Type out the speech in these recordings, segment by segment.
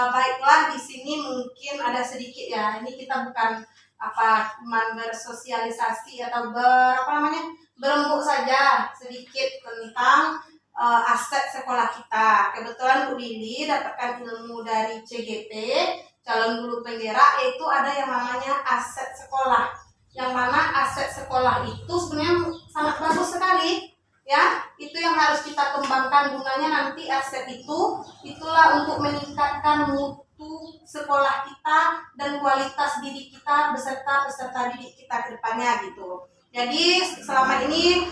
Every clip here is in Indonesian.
baiklah, di sini mungkin ada sedikit ya. Ini kita bukan cuman bersosialisasi atau berembuk saja sedikit tentang aset sekolah kita. Kebetulan Bu Lili dapatkan ilmu dari CGP, calon guru penggerak, yaitu ada yang namanya aset sekolah. Yang mana aset sekolah itu sebenarnya sangat bagus sekali. Ya, itu yang harus kita kembangkan. Gunanya nanti aset itulah untuk meningkatkan mutu sekolah kita dan kualitas didik kita beserta peserta didik kita ke depannya gitu. Jadi selama ini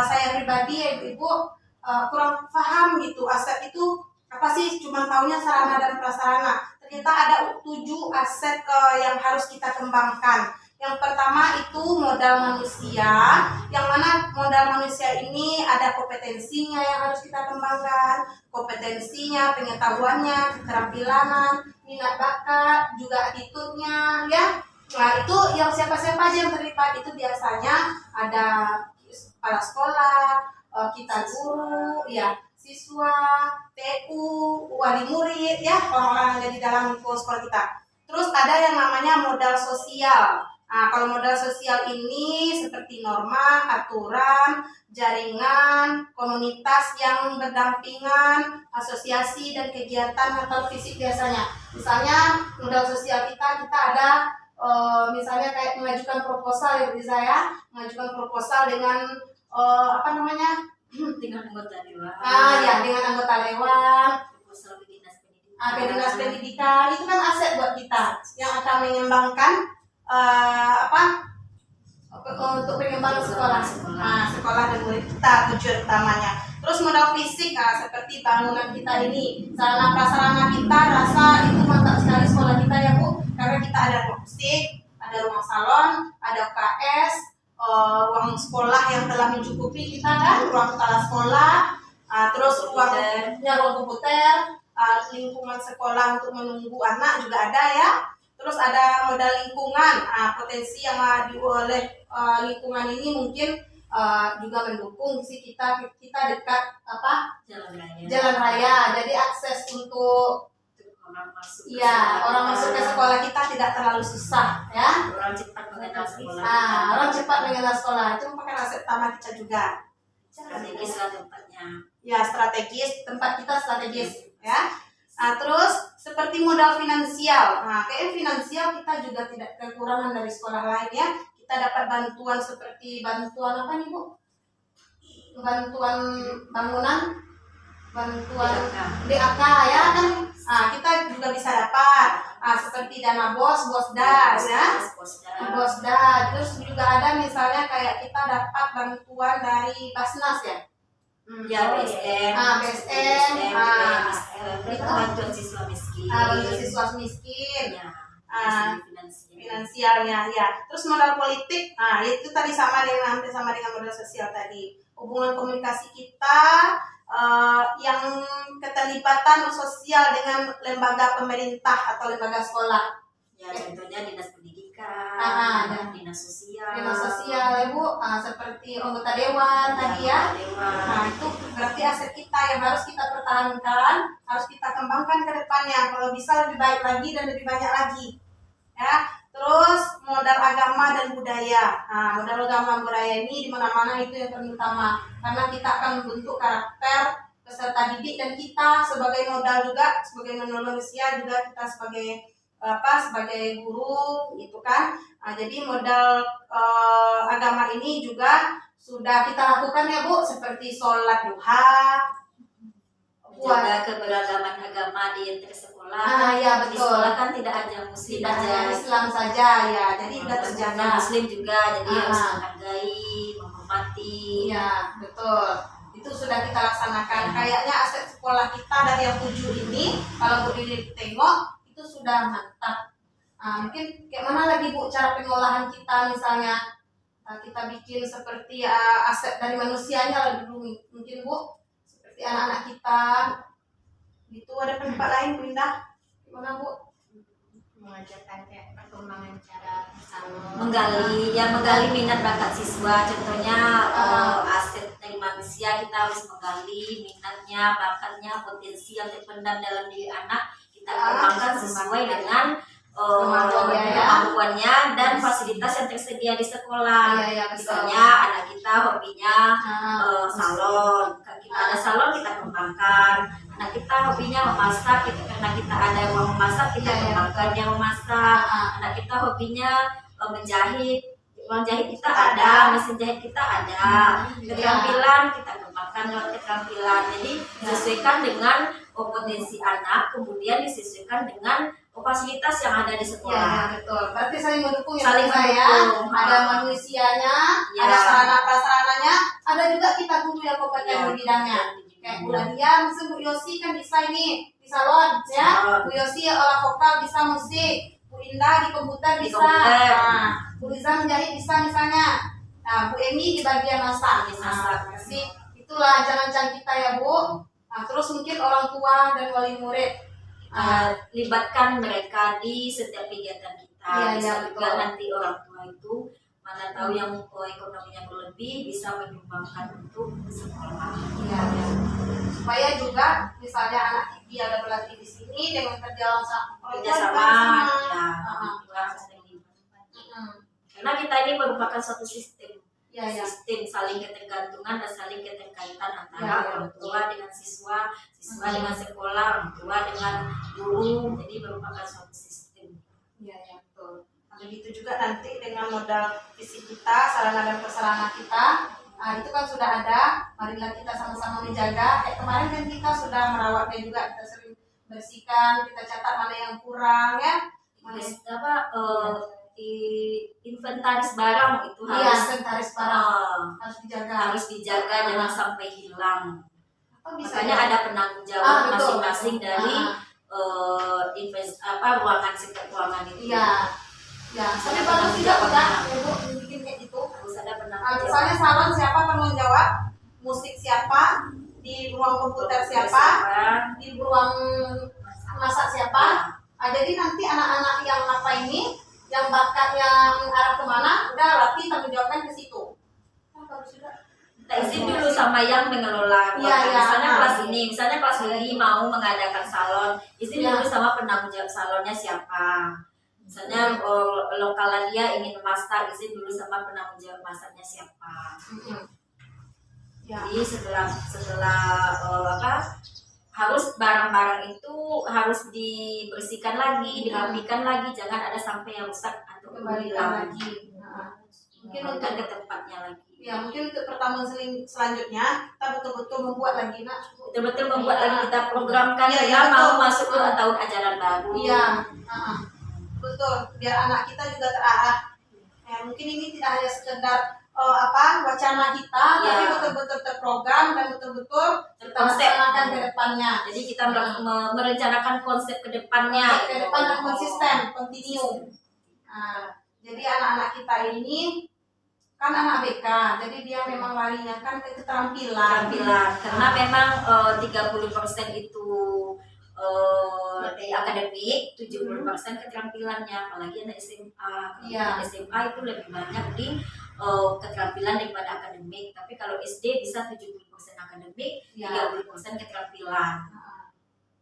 saya pribadi ibu kurang paham gitu, aset itu apa sih, cuma taunya sarana dan prasarana. Ternyata ada 7 aset yang harus kita kembangkan. Yang pertama itu modal manusia, yang mana modal manusia ini ada kompetensinya yang harus kita kembangkan, kompetensinya, pengetahuannya, keterampilan, minat bakat, juga attitude-nya, ya. Nah itu yang siapa-siapa aja yang terlibat itu biasanya ada kepala sekolah, kita guru, ya, siswa, TU, wali murid, ya, orang-orang yang ada di dalam sekolah kita. Terus ada yang namanya modal sosial. Nah, kalau modal sosial ini seperti norma, aturan, jaringan, komunitas yang berdampingan, asosiasi dan kegiatan atau fisik biasanya. Misalnya modal sosial kita ada misalnya kayak mengajukan proposal ya bisa ya, mengajukan proposal dengan dengan anggota dewan. Ya, dengan anggota dewan. Proposal ke dinas dinas pendidikan itu kan aset buat kita yang akan mengembangkan untuk pengembangan sekolah. Sekolah dan murid kita tujuan utamanya. Terus modal fisik, seperti bangunan kita ini, sarana prasarana kita, rasa itu mantap sekali sekolah kita ya Bu, karena kita ada ruang musik, ada ruang salon, ada UKS, ruang sekolah yang telah mencukupi kita kan, ruang kepala sekolah, terus ruang komputer, lingkungan sekolah untuk menunggu anak juga ada ya. Terus ada modal lingkungan, potensi yang oleh lingkungan ini mungkin juga mendukung sih kita dekat jalan raya, jadi akses untuk orang masuk orang masuk ke sekolah kita tidak terlalu susah ya. Orang cepat mengenal sekolah. Orang cepat mengenal sekolah itu merupakan aset utama kita juga. Strategis lah tempatnya. Ya, strategis, tempat kita strategis ya. Terus seperti modal finansial. Kayak finansial kita juga tidak kekurangan dari sekolah lain ya. Kita dapat bantuan seperti bantuan apa nih Bu? Bantuan bangunan, bantuan DAK ya kan. Kita juga bisa dapat seperti dana BOSDA ya. BOSDA. Terus juga ada misalnya kayak kita dapat bantuan dari Basnas ya. BSN, itu bantuan siswa miskin. Bantuan siswa miskin. Finansialnya ya. Terus modal politik, itu tadi hampir sama dengan modal sosial tadi. Hubungan komunikasi kita, yang keterlibatan sosial dengan lembaga pemerintah atau lembaga sekolah. Ya, contohnya dinas pendidikan, dinas sosial ya Bu, seperti anggota dewan tadi ya. Itu berarti aset kita yang harus kita pertahankan, harus kita kembangkan ke depannya. Kalau bisa lebih baik lagi dan lebih banyak lagi. Ya, terus modal agama dan budaya. Modal agama dan budaya ini di mana-mana itu yang paling utama, karena kita akan membentuk karakter peserta didik dan kita sebagai modal juga, sebagai manusia juga kita sebagai guru gitu kan. Jadi modal agama ini juga sudah kita lakukan ya Bu, seperti sholat duha, menjaga keberagaman agama di antar sekolah. Ya betul. Di sekolah kan tidak hanya muslim saja, Islam saja ya. Jadi sudah terjaga. Muslim juga, jadi harus menghargai, menghormati. Ya betul. Itu sudah kita laksanakan. Kayaknya aset sekolah kita dari yang 7 ini, kalau Bu Lili tengok itu sudah mantap. Mungkin kayak mana lagi Bu cara pengolahan kita, misalnya kita bikin seperti aset dari manusianya lebih dulu mungkin Bu, seperti anak-anak kita gitu. Ada tempat lain Bu Indah, gimana Bu? Mengajarkan kayak perkembangan cara menggali minat bakat siswa. Contohnya aset dari manusia, kita harus menggali minatnya, bakatnya, potensi yang terpendam dalam diri anak. kita kembangkan sesuai dengan kemampuannya, kemampuannya dan fasilitas yang tersedia di sekolah. Misalnya anak kita hobinya salon, kita ada salon kita kembangkan. Anak kita hobinya memasak, karena kita ada ruang memasak kita kembangkan dia memasak. Anak kita hobinya menjahit, ruang jahit kita ada, mesin jahit kita ada. Keterampilan kita kembangkan lewat keterampilan. Jadi disesuaikan dengan potensi anak, kemudian disesuaikan dengan fasilitas yang ada di sekolah. Iya, betul. Berarti saling mendukung ya. Saling mendukung. Ada manusianya, Ya. ada sarana prasarananya, ada juga kita guru yang kompeten di bidangnya. Kayak Bu Nadia, misalnya Bu Yosi kan bisa ini di salon, ya. Bu Yosi olah vokal, bisa musik. Bu Indah di komputer bisa. Nah, Bu Riza menjahit bisa misalnya. Nah, Bu Emi di bagian masak. Jadi itulah ancang-ancang kita ya Bu. Nah, terus mungkin orang tua dan wali murid. Libatkan mereka di setiap kegiatan kita. Bisa juga betul. nanti orang tua itu mana tahu yang ekonominya berlebih bisa menyumbangkan untuk sekolah. Iya. Supaya juga misalnya anak dia ada berlatih di sini dengan Kerjasama, karena kita ini merupakan suatu sistem. Sistem saling ketergantungan dan saling keterkaitan antara orang tua dengan siswa, siswa dengan sekolah, orang tua dengan guru. Jadi merupakan suatu sistem. Iya, betul. Begitu juga nanti dengan modal fisik kita, sarana dan prasarana kita. Nah, itu kan sudah ada. Marilah kita sama-sama menjaga. Kayak kemarin kan kita sudah merawatnya juga. Kita sering bersihkan, kita catat mana yang kurang ya. Inventaris barang itu harus inventaris barang harus dijaga, jangan sampai hilang. Misalnya Makanya ada penanggung jawab masing-masing dari ruangan setiap ruangan itu. Tapi bagus juga udah bikin kayak gitu. Harus ada penanggung jawab. Misalnya salon siapa penanggung jawab, musik siapa, di ruang komputer siapa, di ruang masak siapa. Jadi nanti anak-anak yang apa ini, yang bakat yang arah kemana, udah latih tanggung jawabkan ke situ. Kita izin dulu sama yang mengelola. Misalnya kelas ini mau mengadakan salon, izin dulu sama penanggung jawab salonnya siapa. Misalnya lokalan dia ingin masak, izin dulu sama penanggung jawab masaknya siapa. Jadi setelah harus barang-barang itu harus dibersihkan lagi, dirapikan lagi, jangan ada sampai yang rusak atau hilang lagi. Mungkin untuk ke tempatnya lagi. Ya, mungkin untuk pertemuan selanjutnya kita betul-betul membuat lagi, betul-betul membuat lagi, kita programkan ya, mau masuk ke tahun ajaran baru. Iya, betul. Biar anak kita juga terarah. Ya, mungkin ini tidak hanya sekedar wacana kita, tapi betul-betul terprogram dan betul-betul kita laksanakan ke depannya. Jadi kita merencanakan konsep ke depannya. Ke depan dan konsisten, continue. Jadi anak-anak kita ini kan anak BK, jadi dia memang larinya kan ke keterampilan. Karena memang 30% itu akademik, 70% keterampilannya, apalagi anak SMA. Anak SMA itu lebih banyak di keterampilan daripada akademik. Tapi kalau SD bisa 70% akademik, 30% keterampilan.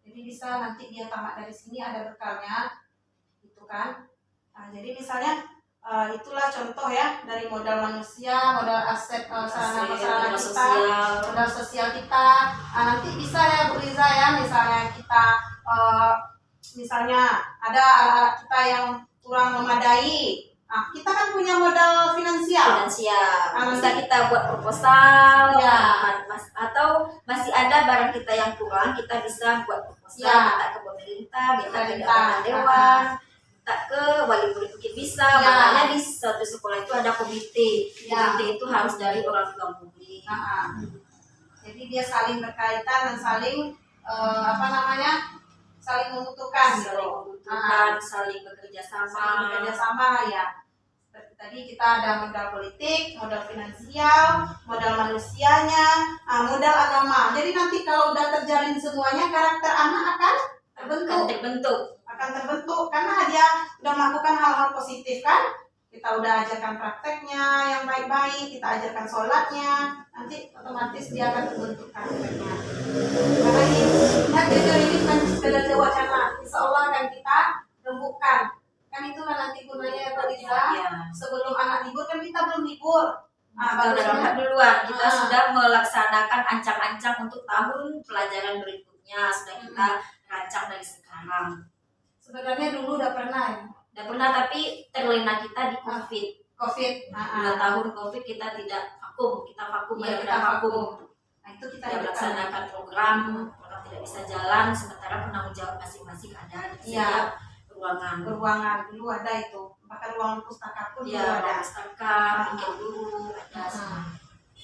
Jadi bisa nanti dia tamat dari sini ada bekalnya, gitu kan? Jadi misalnya itulah contoh ya dari modal manusia, modal aset sarana prasarana kita, modal sosial kita. Nanti bisa ya Bu Riza ya, misalnya kita misalnya ada anak kita yang kurang memadai. Kita kan punya modal finansial. Bisa kita buat proposal, atau masih ada barang kita yang kurang, kita bisa buat proposal, minta ke pemerintah, minta ke dewan, minta ke wali murid mungkin bisa. Makanya di suatu sekolah itu ada komite. Komite itu harus dari orang tua murid. Jadi dia saling berkaitan dan saling saling membutuhkan, saling bekerja sama. Ya. Seperti tadi kita ada modal politik, modal finansial, modal manusianya, modal agama. Jadi nanti kalau udah terjalin semuanya, karakter anak akan terbentuk karena dia udah melakukan hal-hal positif kan. kita udah ajarkan prakteknya yang baik-baik, kita ajarkan sholatnya, nanti otomatis dia akan terbentuk karakternya. Karena ini bukan sekedar wacana, insya Allah akan kita rembukan. Kan itulah nanti gunanya ya Pak Liza. Sebelum anak libur kan kita belum libur. Kita udah rehat duluan, kita sudah melaksanakan ancang-ancang untuk tahun pelajaran berikutnya, sudah kita rancang dari sekarang. Sebenarnya dulu udah pernah ya. Udah pernah, tapi terlena kita di COVID. 2 tahun COVID kita tidak vakum, kita vakum, Iya, kita vakum. Nah itu kita Tidak melaksanakan program, orang tidak bisa jalan, sementara penanggung jawab masing-masing ada di setiap ruangan dulu ada itu, bahkan ruangan pustaka pun dulu ya, ada. pustaka, pikir dulu ada semua.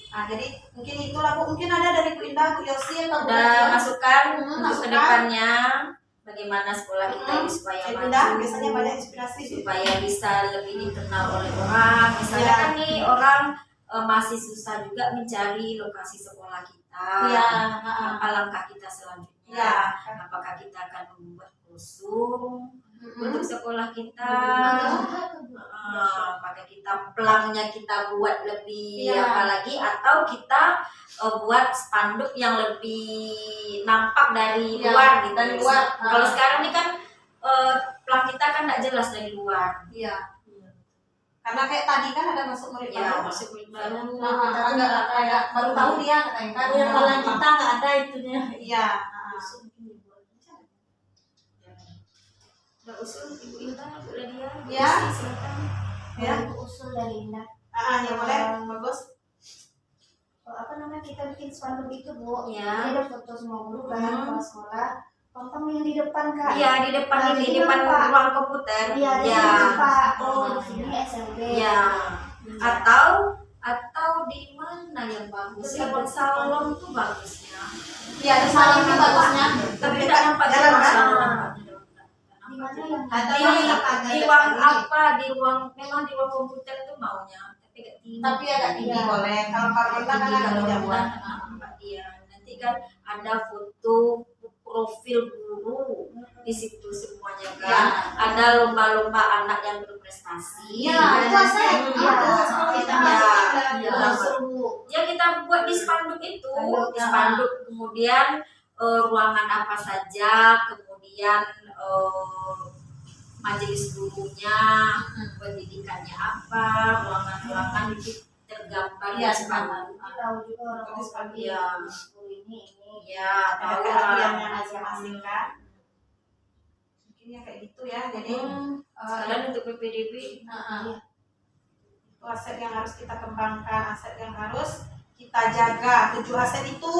Nah jadi mungkin itulah Bu, mungkin ada dari Bu Indah, Bu Yosi atau Bu Udah Nadia? masukan untuk masukan. kedepannya bagaimana sekolah kita ini supaya Bu maju, Indah biasanya banyak inspirasi supaya bisa lebih dikenal oleh orang. Misalnya kan nih orang masih susah juga mencari lokasi sekolah kita. Apa langkah kita selanjutnya? Apakah kita akan membuat brosur untuk sekolah kita? Apakah kita pelangnya kita buat lebih apalagi, atau kita buat spanduk yang lebih nampak dari luar gitu. Dari luar. Kalau sekarang ini kan pelang kita kan tidak jelas dari luar. Iya. Karena kayak tadi kan ada masuk murid baru. Masuk murid baru. Agak baru tahu dia katanya kan. Yang malah kita nggak ada itunya. Iya. Mbak Usul, Ibu Indah, Bu Nadia, Ya. silakan. Ya. Usul dari Indah. Ya boleh, bagus. Apa namanya, kita bikin spanduk itu Bu, Ya. ini ada foto semua guru kan, kepala sekolah, tonton yang di depan Kak. Iya, di depan Nah, ini, jadi di depan Pak. ruang komputer. Iya, Ya. Pak. Oh, di sini SLB. Ya. Atau di mana yang bagus? Di salon tuh bagusnya. Iya, ada salon itu bagusnya. Tapi tidak nampak jalan kan? Di mana yang Di ruang apa? Memang di ruang komputer tuh maunya. Tapi agak tinggi boleh. Kalau kita kan agak jauhan. Iya, nanti kan ada foto profil guru di situ semuanya kan. Ya. Ada lomba-lomba anak yang berprestasi. Iya, itu aset. Ya kita buat di spanduk itu, di spanduk, kemudian ruangan apa saja, kemudian majelis gurunya, pendidikannya apa, ruangan-ruangan itu tergambar di spanduk. tahu juga orang Iya. ini. Ya, Ada tahu keahliannya lah. masing-masing kan. Mungkin ya kayak gitu ya. Jadi Sekalian untuk PPDB. itu aset yang harus kita kembangkan, aset yang harus kita jaga. 7 aset itu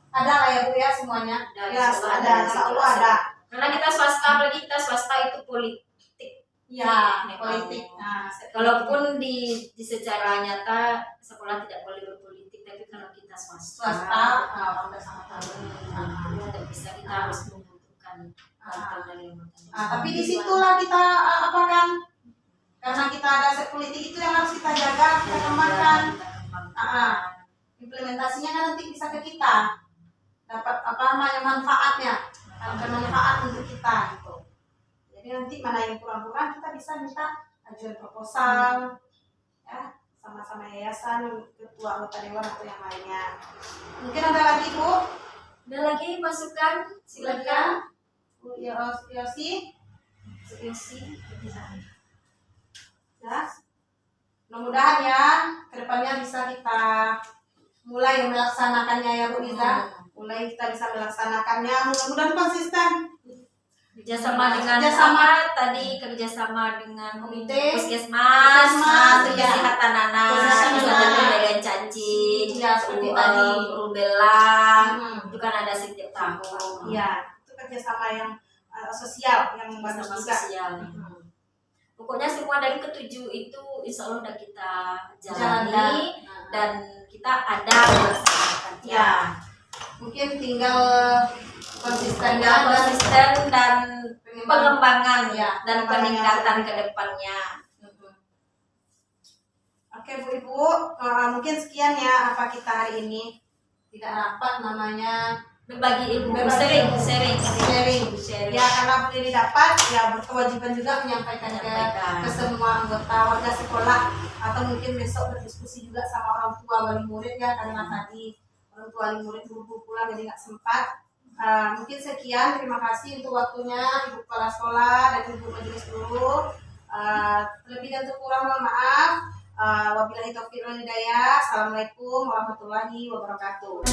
ada lah ya Bu ya semuanya. Ada, Ya, insya Allah ada, ada. insya Allah ada. Karena kita swasta, apalagi kita swasta itu politik. Ya, Memang. politik. Nah, aset Kalaupun di secara nyata sekolah tidak boleh berpolitik, tapi kalau kita swasta, udah sangat tahu. tidak bisa, kita harus membutuhkan bantuan dari lembaga. Tapi disitulah kita apa kan? Karena kita ada aset politik itu yang harus kita jaga, kita kembangkan. Implementasinya kan nanti bisa ke kita. Dapat apa namanya manfaatnya, ada manfaat untuk kita gitu. Jadi nanti mana yang kurang-kurang kita bisa minta ajuan proposal, ya sama-sama yayasan, ketua anggota dewan atau yang lainnya. Mungkin ada lagi Bu? Ada lagi masukan? Silakan. Bu Yosi. Ya, mudah-mudahan ya kedepannya bisa kita mulai melaksanakannya ya Bu Iza. Mulai kita bisa melaksanakannya, mudah-mudahan konsisten. Kerjasama dengan kerjasama dengan Komite. puskesmas, Puskesmas, iya. kesehatan anak, Kesehatan misalnya anak. pengendalian cacing, Ya, seperti tadi. rubella, Hmm. itu kan ada setiap tahun. Iya, itu kerjasama yang sosial yang bagus Bersama juga. sosial. Pokoknya semua dari ketujuh itu insya Allah udah kita Jalankan. jalani dan kita ada melaksanakan. Ya, mungkin tinggal konsisten dan pengembangan Ya, dan peningkatan ke depannya. Oke Bu Ibu, mungkin sekian ya apa kita hari ini. Tidak rapat namanya berbagi ilmu, Berbagi sharing. Ya karena ini dapat ya berkewajiban juga menyampaikan ke semua anggota warga sekolah, atau mungkin besok berdiskusi juga sama orang tua wali murid ya, karena tadi orang tua wali murid buru-buru pulang jadi nggak sempat. Mungkin sekian, terima kasih untuk waktunya Ibu Kepala Sekolah dan Ibu Majelis Guru. Lebih dan kurang mohon maaf. Wabillahi taufiq wal hidayah. Assalamualaikum warahmatullahi wabarakatuh.